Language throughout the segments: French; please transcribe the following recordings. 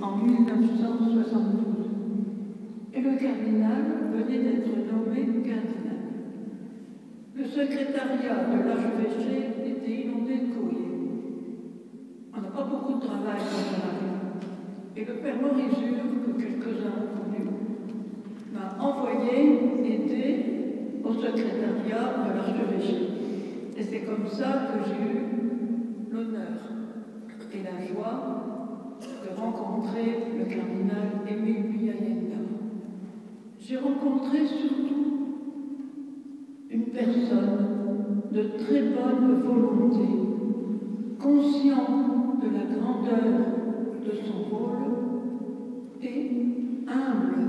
en 1972. Et le cardinal venait d'être nommé cardinal. Le secrétariat de l'archevêché était inondé de courriers. On n'a pas beaucoup de travail quand on arrive. Et le père Morizur, que quelques-uns ont connu, m'a envoyé aider au secrétariat de l'archevêché. Et c'est comme ça que j'ai eu l'honneur et la joie de rencontrer le cardinal Émile Biayenda. J'ai rencontré surtout une personne de très bonne volonté, conscient de la grandeur de son rôle et humble,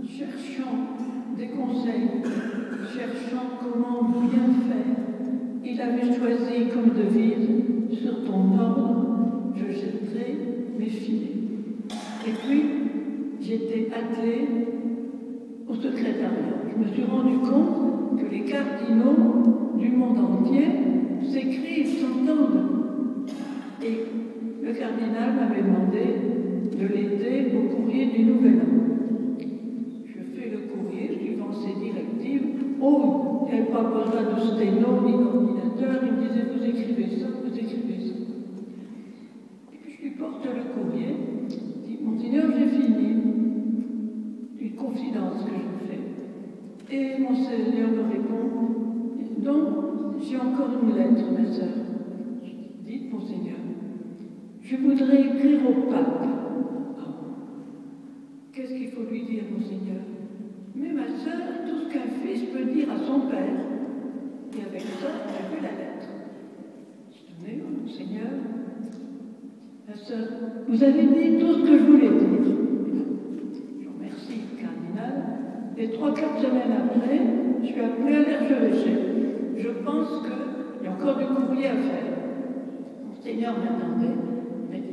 cherchant des conseils, cherchant comment bien faire. Il avait choisi comme devise « Sur ton ordre, je jetterai mes filets ». Et puis, j'étais attelée au secrétariat. Je me suis rendu compte que les cardinaux du monde entier s'écrivent, s'entendent. Et le cardinal m'avait demandé de l'aider au courrier du Nouvel An. Je fais le courrier suivant ses directives. Oh, il n'y avait pas besoin de sténo ni d'ordinateur. Il me disait, vous écrivez ça, vous écrivez ça. Et puis je lui porte le courrier. Je dis, Monseigneur, j'ai fini. Une confidence que je fais. Et Monseigneur me répond, donc, j'ai encore une lettre, ma sœur. Dites, Monseigneur, je voudrais écrire au pape. Qu'est-ce qu'il faut lui dire, Monseigneur? Mais ma sœur, tout ce qu'un fils peut dire à son père. Et avec ça, j'ai vu la lettre. Je dis, mais Monseigneur, ma sœur, vous avez dit tout ce que je voulais dire. Je vous remercie, cardinal. Et 3-4 semaines après, je suis appelée à l'archevêché. Je pense qu'il y a encore du courrier à faire. Monseigneur m'attendait, mais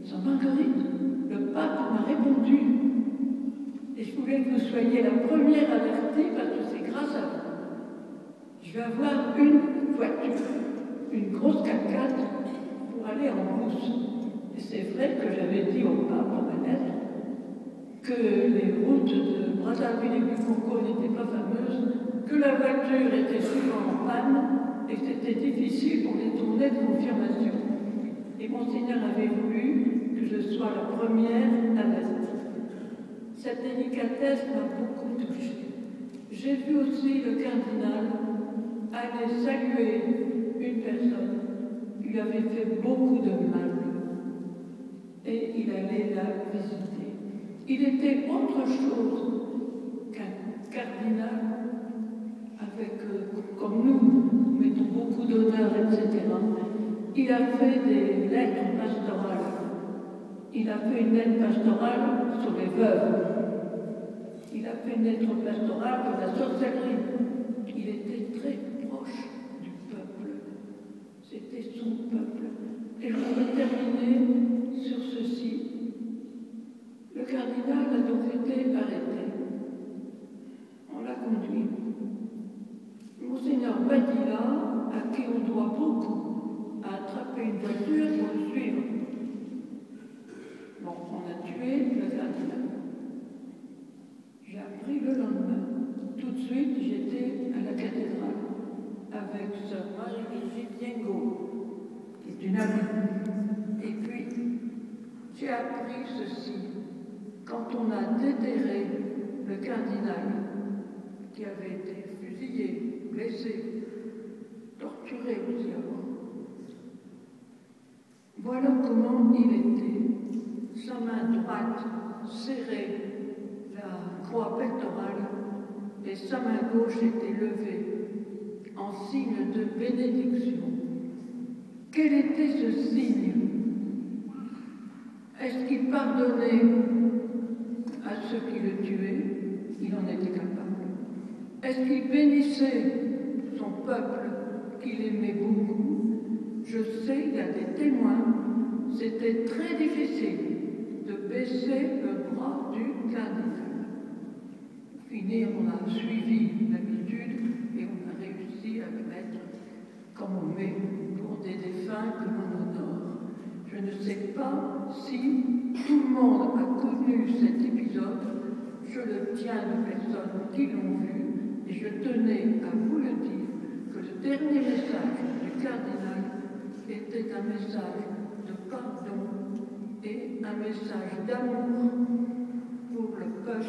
Sainte Marguerite, le pape m'a répondu. Et je voulais que vous soyez la première alertée parce que c'est grâce à vous. Je vais avoir une voiture, une grosse 4x4 pour aller en brousse. Et c'est vrai que j'avais dit au pape dans ma lettre que les routes de Brazzaville et Bufonco n'étaient pas fameuses, que la voiture était souvent en panne et que c'était difficile pour les tournées de confirmation. Et Monseigneur avait voulu que je sois la première alertée. Cette délicatesse m'a beaucoup touchée. J'ai vu aussi le cardinal aller saluer une personne qui lui avait fait beaucoup de mal. Et il allait la visiter. Il était autre chose qu'un cardinal avec, comme nous, mettons beaucoup d'honneur, etc. Il a fait des lettres pastorales. Il a fait une lettre pastorale sur les veuves. Il a fait une lettre pastorale sur la sorcellerie. Il était très proche du peuple. C'était son peuple. Et je voudrais terminer sur ceci. Le cardinal a donc été arrêté. On l'a conduit. Monseigneur Badilla, à qui on doit beaucoup, a attrapé une voiture pour le suivre. Bon, on a tué le cardinal. J'ai appris le lendemain. Tout de suite, j'étais à la cathédrale avec sœur Marie-Brigitte Diengo, qui est une amie. Et puis, j'ai appris ceci. Quand on a déterré le cardinal, qui avait été fusillé, blessé, torturé aussi avant, voilà comment il était. Sa main droite serrait la croix pectorale et sa main gauche était levée en signe de bénédiction. Quel était ce signe? Est-ce qu'il pardonnait à ceux qui le tuaient? Il en était capable. Est-ce qu'il bénissait son peuple qu'il aimait beaucoup? Je sais, il y a des témoins, c'était très difficile de baisser le bras du cardinal. Pour finir, on a suivi l'habitude et on a réussi à le mettre comme on met pour des défunts que l'on honore. Je ne sais pas si tout le monde épisode, je le tiens de personnes qui l'ont vu, et je tenais à vous le dire, que le dernier message du cardinal était un message de pardon et un message d'amour pour le peuple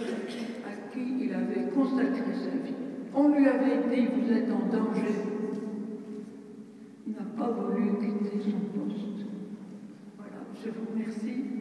à qui il avait consacré sa vie. On lui avait dit, vous êtes en danger. Il n'a pas voulu quitter son poste. Voilà, je vous remercie.